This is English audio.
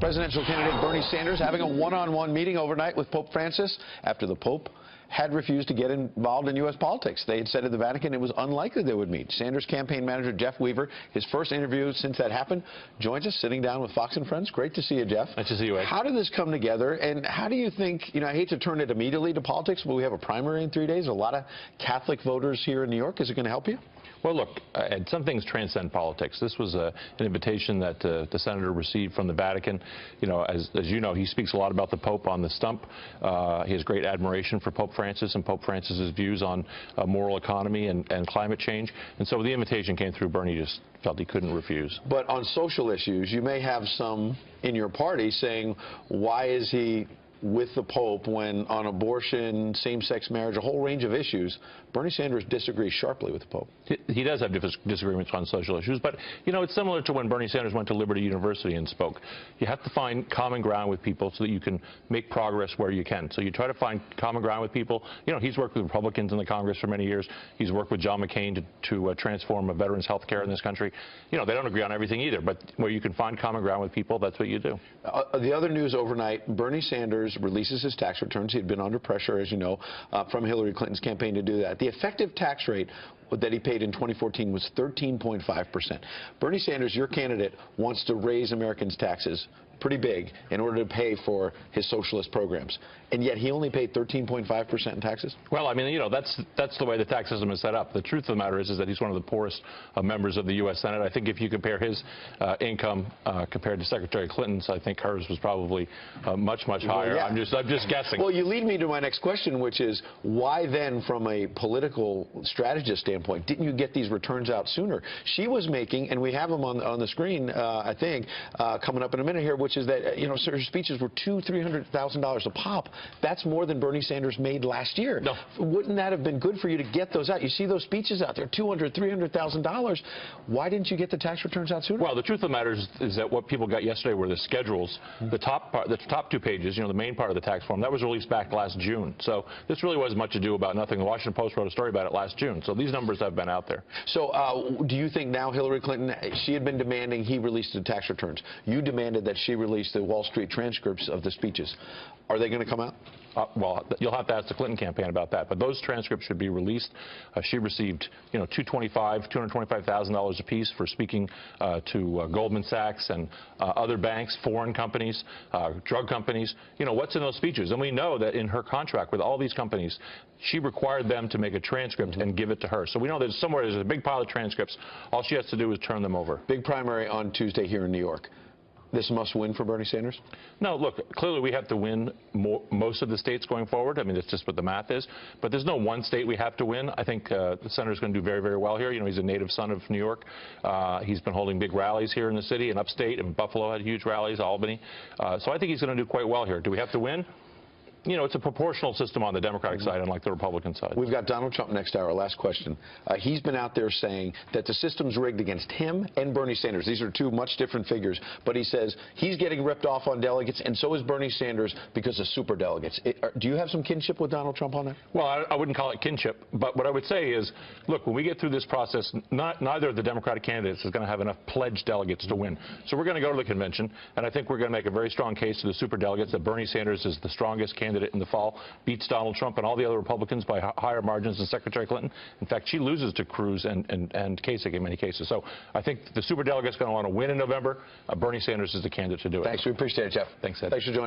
Presidential candidate Bernie Sanders having a one-on-one meeting overnight with Pope Francis after the Pope had refused to get involved in U.S. politics. They had said at the Vatican it was unlikely they would meet. Sanders campaign manager Jeff Weaver, his first interview since that happened, joins us sitting down with Fox and Friends. Great to see you, Jeff. Nice to see you, Ed. How did this come together, and how do you think, I hate to turn it immediately to politics, but we have a primary in 3 days, a lot of Catholic voters here in New York. Is it going to help you? Well, look, Ed, some things transcend politics. This was an invitation that the senator received from the Vatican. As you know, he speaks a lot about the Pope on the stump. He has great admiration for Pope Francis and Pope Francis's views on moral economy and climate change. And so when the invitation came through, Bernie just felt he couldn't refuse. But on social issues, you may have some in your party saying, why is he with the Pope when on abortion, same-sex marriage, a whole range of issues, Bernie Sanders disagrees sharply with the Pope? He does have disagreements on social issues, but, it's similar to when Bernie Sanders went to Liberty University and spoke. You have to find common ground with people so that you can make progress where you can. So you try to find common ground with people. He's worked with Republicans in the Congress for many years. He's worked with John McCain to transform veterans' health care in this country. They don't agree on everything either, but where you can find common ground with people, that's what you do. The other news overnight, Bernie Sanders releases his tax returns. He had been under pressure, as you know, from Hillary Clinton's campaign to do that. The effective tax rate that he paid in 2014 was 13.5%. Bernie Sanders, your candidate, wants to raise Americans' taxes pretty big in order to pay for his socialist programs. And yet he only paid 13.5% in taxes? Well, that's the way the tax system is set up. The truth of the matter is that he's one of the poorest members of the U.S. Senate. I think if you compare his income compared to Secretary Clinton's, I think hers was probably much higher. Yeah. I'm just guessing. Well, you lead me to my next question, which is why then, from a political strategist standpoint, didn't you get these returns out sooner? She was making, and we have them on the screen, I think, coming up in a minute here, which is that, her speeches were $200,000–$300,000 a pop. That's more than Bernie Sanders made last year. No. Wouldn't that have been good for you to get those out? You see those speeches out there, $200,000–$300,000. Why didn't you get the tax returns out sooner? Well, the truth of the matter is that what people got yesterday were the schedules. The top 2 pages, the main part of the tax form, that was released back last June. So this really was much ado about nothing. The Washington Post wrote a story about it last June. So these numbers have been out there. So do you think now Hillary Clinton, she had been demanding he release the tax returns. You demanded that she release the Wall Street transcripts of the speeches. Are they going to come out? Well, you'll have to ask the Clinton campaign about that. But those transcripts should be released. She received, $225,000 apiece for speaking to Goldman Sachs and other banks, foreign companies, drug companies. What's in those speeches? And we know that in her contract with all these companies, she required them to make a transcript and give it to her. So we know there's a big pile of transcripts. All she has to do is turn them over. Big primary on Tuesday here in New York. This must win for Bernie Sanders? No, look, clearly we have to win most of the states going forward. That's just what the math is. But there's no one state we have to win. I think the senator's going to do very, very well here. He's a native son of New York. He's been holding big rallies here in the city and upstate, and Buffalo had huge rallies, Albany. So I think he's going to do quite well here. Do we have to win? It's a proportional system on the Democratic side, unlike the Republican side. We've got Donald Trump next hour. Last question. He's been out there saying that the system's rigged against him and Bernie Sanders. These are two much different figures. But he says he's getting ripped off on delegates, and so is Bernie Sanders because of superdelegates. Do you have some kinship with Donald Trump on that? Well, I wouldn't call it kinship. But what I would say is, look, when we get through this process, neither of the Democratic candidates is going to have enough pledged delegates to win. So we're going to go to the convention, and I think we're going to make a very strong case to the superdelegates that Bernie Sanders is the strongest candidate in the fall, beats Donald Trump and all the other Republicans by higher margins than Secretary Clinton. In fact, she loses to Cruz and Kasich in many cases. So I think the superdelegate's going to want to win in November. Bernie Sanders is the candidate to do it. Thanks. We appreciate it, Jeff. Thanks, Ed. Thanks for joining.